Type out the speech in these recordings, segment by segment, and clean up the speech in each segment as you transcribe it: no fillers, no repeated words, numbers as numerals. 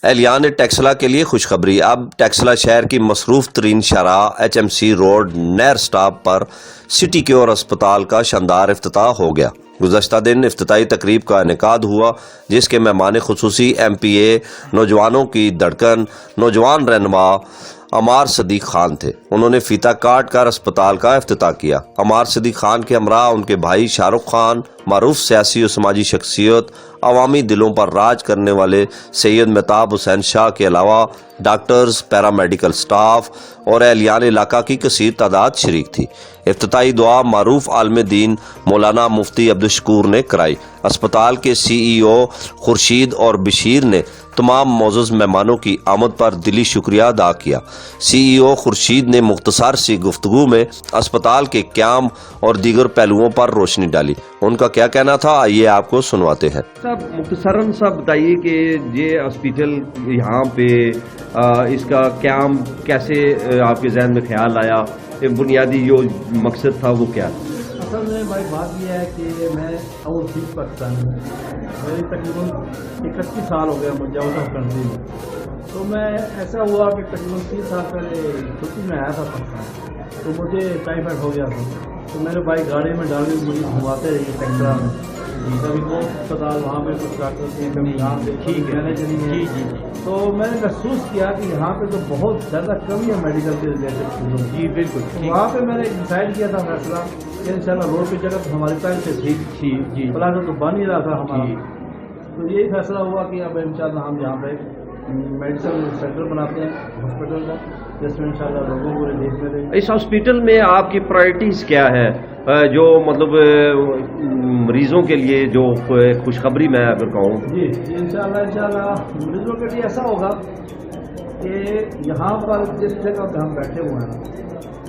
اہلیان ٹیکسلا کے لیے خوشخبری۔ اب ٹیکسلا شہر کی مصروف ترین شاہراہ HMC روڈ نہر سٹاپ پر سٹی کیور اسپتال کا شاندار افتتاح ہو گیا۔ گزشتہ دن افتتاحی تقریب کا انعقاد ہوا، جس کے مہمان خصوصی MPA نوجوانوں کی دھڑکن نوجوان رہنما عمار صدیق خان تھے۔ انہوں نے فیتہ کاٹ کر اسپتال کا افتتاح کیا۔ عمار صدیق خان کے ہمراہ ان کے بھائی شاہ رخ خان، معروف سیاسی و سماجی شخصیت، عوامی دلوں پر راج کرنے والے سید مہتاب حسین شاہ کے علاوہ ڈاکٹرز، پیرامیڈیکل سٹاف اور اہلیان علاقہ کی کثیر تعداد شریک تھی۔ افتتاحی دعا معروف عالم دین مولانا مفتی عبدالشکور نے کرائی۔ اسپتال کے CEO خورشید اور بشیر نے تمام معزز مہمانوں کی آمد پر دلی شکریہ ادا کیا۔ CEO خورشید نے مختصر سی گفتگو میں اسپتال کے قیام اور دیگر پہلوؤں پر روشنی ڈالی۔ ان کا کیا کہنا تھا، آئیے آپ کو سنواتے ہیں۔ صاحب مختصراً صاحب بتائیے کہ یہ ہاسپٹل یہاں پہ اس کا قیام کیسے آپ کے ذہن میں خیال آیا، بنیادی جو مقصد تھا وہ کیا؟ اصل میں بھائی بات یہ ہے کہ میں اوورسیز پاکستان میں میرے تقریباً 31 سال ہو گیا مجھے آؤٹ آف کنٹری میں، تو میں ایسا ہوا کہ تقریباً 30 سال پہلے چھٹی میں آیا تھا پاکستان، تو مجھے ٹائیفائڈ ہو گیا تھا، تو میرے بھائی گاڑی میں ڈال کے مجھے گھماتے رہیے ٹیکسلا میں، کبھی وہ اسپتال وہاں پہ کچھ ڈاکٹر تھے، کبھی یہاں پہ ٹھیک ہے تو میں نے محسوس کیا کہ یہاں پہ تو بہت زیادہ کمی ہے میڈیکل کے ریلیٹڈ چیزوں کی۔ جی بالکل، وہاں پہ میں نے ڈیسائڈ کیا تھا فیصلہ کہ انشاءاللہ روڈ کی جگہ تو ہماری پہلے سے تھی، جی پلازا تو بن ہی رہا تھا ہمارا، تو یہی فیصلہ ہوا کہ اب انشاءاللہ ہم یہاں پہ میڈیکل سینٹر بناتے ہیں ہاسپٹل کا، جس میں انشاءاللہ لوگوں کو ریلیف ملے۔ اس ہاسپٹل میں آپ کی پرائرٹیز کیا ہے، جو مطلب مریضوں کے لیے جو خوشخبری میں اگر کہوں؟ جی انشاءاللہ مریضوں کے لیے ایسا ہوگا کہ یہاں پر جس جگہ پہ ہم بیٹھے ہوئے ہیں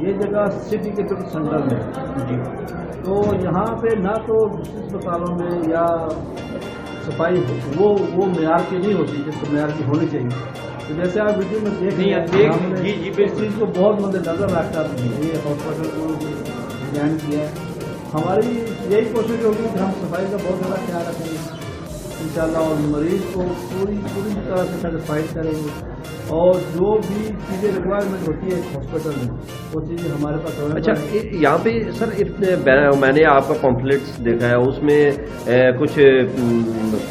یہ جگہ سٹی کے بالکل سینٹر میں ہے، جی تو یہاں پہ نہ تو اسپتالوں میں یا صفائی وہ معیار کی نہیں ہوتی جس کو معیار کی ہونی چاہیے، تو جیسے آپ ویڈیو میں دیکھ رہے ہیں اس چیز کو بہت مد نظر رکھ کر یہ ہاسپٹل کو ڈیزائن کیا ہے۔ ہماری یہی کوشش ہوگی کہ ہم صفائی کا بہت زیادہ خیال رکھیں گے انشاءاللہ، اور مریض کو پوری طرح سے سیٹسفائڈ کریں گے، اور جو بھی چیزیں ریکوائرمنٹ ہوتی ہے ہاسپٹل میں وہ چیزیں ہمارے پاس ہونا۔ اچھا یہاں پہ سر میں نے آپ کا پمفلیٹس دیکھا ہے، اس میں کچھ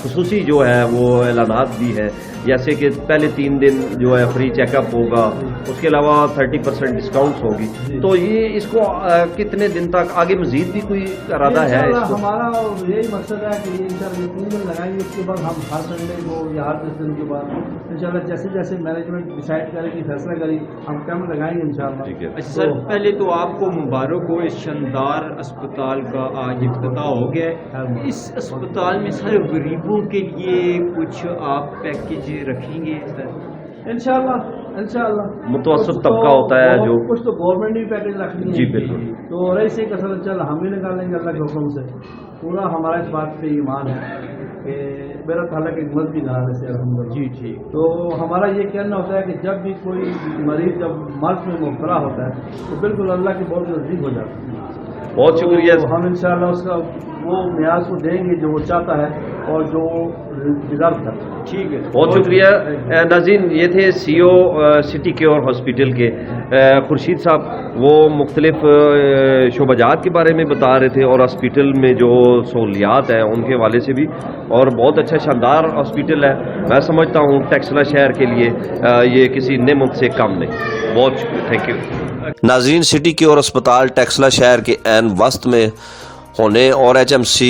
خصوصی جو ہے وہ اعلانات بھی ہے، جیسے کہ پہلے 3 دن جو ہے فری چیک اپ ہوگا، اس کے علاوہ 30% ڈسکاؤنٹس ہوگی، تو یہ اس کو کتنے دن تک آگے مزید بھی کوئی ارادہ ہے؟ ہمارا یہی مقصد ہے کہ انشاءاللہ یہ 3 دن لگائیں گے، اس کے بعد ہم ہر سنڈے کو یا ہر 10 دن کے بعد انشاءاللہ جیسے جیسے مینجمنٹ ڈیسائڈ کرے گی، فیصلہ کرے گی، ہم کیمپ لگائیں گے انشاءاللہ۔ اچھا سر، پہلے تو آپ کو مبارک ہو، اس شاندار اسپتال کا آج افتتاح ہو گیا ہے۔ اس اسپتال میں سارے غریبوں کے لیے کچھ آپ پیکیج رکھیں گے انشاءاللہ متوسط طبقہ ہوتا ہے جو کچھ تو گورنمنٹ بھی پیکیج رکھنی ہے، جی بالکل، تو ایسے ہی کسر انشاءاللہ ہم بھی نکالیں گے اللہ کے حکم سے۔ پورا ہمارا اس بات پہ ایمان ہے کہ میرا تعالیٰ کی حکمت بھی نہ سے الحمدللہ، جی ٹھیک، تو ہمارا یہ کہنا ہوتا ہے کہ جب بھی کوئی مریض جب مرض میں مبتلا ہوتا ہے تو بالکل اللہ کے بہت نزدیک ہو جاتا ہے۔ بہت شکریہ۔ تو ہم انشاءاللہ اس کا وہ معیار کو دیں گے جو وہ چاہتا ہے اور جو ڈیزرو کرتا ہے۔ ٹھیک ہے، بہت شکریہ۔ ناظرین، یہ تھے CEO سٹی کیور ہاسپٹل کے خورشید صاحب، وہ مختلف شعبہ جات کے بارے میں بتا رہے تھے اور ہاسپٹل میں جو سہولیات ہیں ان کے حوالے سے بھی، اور بہت اچھا شاندار ہاسپٹل ہے۔ میں سمجھتا ہوں ٹیکسلا شہر کے لیے یہ کسی نعمت سے کم نہیں۔ بہت شکریہ، تھینک یو۔ ناظرین، سٹی کیور اسپتال ٹیکسلا شہر کے عین وسط میں ہونے اور HMC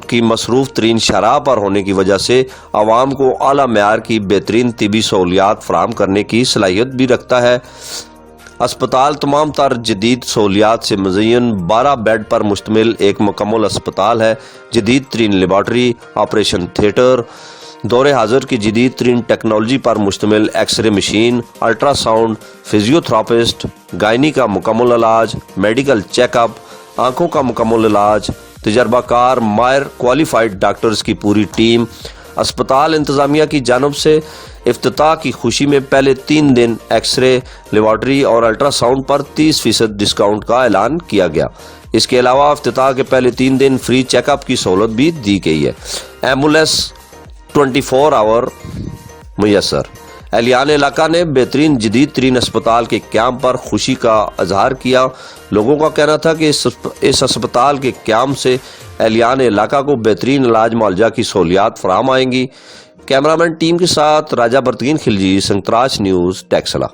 کی مصروف ترین شاہراہ پر ہونے کی وجہ سے عوام کو اعلیٰ معیار کی بہترین طبی سہولیات فراہم کرنے کی صلاحیت بھی رکھتا ہے۔ اسپتال تمام تر جدید سہولیات سے مزین 12 بیڈ پر مشتمل ایک مکمل اسپتال ہے۔ جدید ترین لیبارٹری، آپریشن تھیٹر، دور حاضر کی جدید ترین ٹیکنالوجی پر مشتمل X ray machine, ultra sound, physio therapist, گائنی کا مکمل علاج، میڈیکل چیک اپ، آنکھوں کا مکمل علاج، تجربہ کار ماہر کوالیفائڈ ڈاکٹرز کی پوری ٹیم۔ اسپتال انتظامیہ کی جانب سے افتتاح کی خوشی میں پہلے 3 دن ایکس رے، لیبارٹری اور الٹرا ساؤنڈ پر 30% ڈسکاؤنٹ کا اعلان کیا گیا۔ اس کے علاوہ افتتاح کے پہلے 3 دن فری چیک اپ کی سہولت بھی دی گئی ہے۔ ایمبولینس 24 آور میسر۔ اہلیان علاقہ نے بہترین جدید ترین اسپتال کے قیام پر خوشی کا اظہار کیا۔ لوگوں کا کہنا تھا کہ اس اسپتال کے قیام سے اہلیان علاقہ کو بہترین علاج معالجہ کی سہولیات فراہم آئیں گی۔ کیمرامین ٹیم کے ساتھ راجہ برتگین خلجی، سنگتراش نیوز، ٹیکسلا۔